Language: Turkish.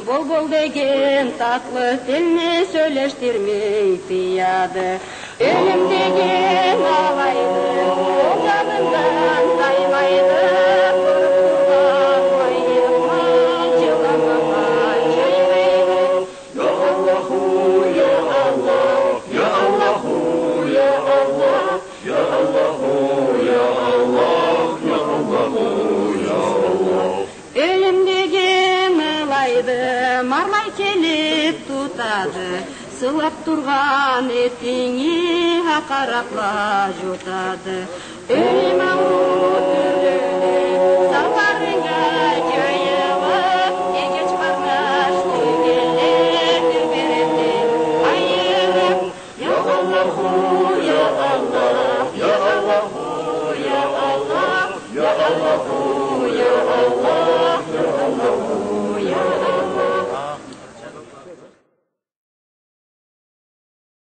Bol деген tatlı dilini söyleştirmeyi tıyады. Ölüm деген alaydı, canından saymaydı. Kurtulgan bayıma, çılamama çeyreydi. Ya Allahu, ya Allah, ya Allahu, ya Allah, ya Allahu, ya Allah, ya Allahu, ya Allah. Ölüm деген alaydı, marlay kelip tutadı. Sılap turgan etini haqarapla jutады. Ölüm auru türlüğüne sallarыңа жайылып, егеч барнаш төгелер береді айырып. Ya Allahu, ya Allah, ya Allahu, ya Allah, ya Allahu.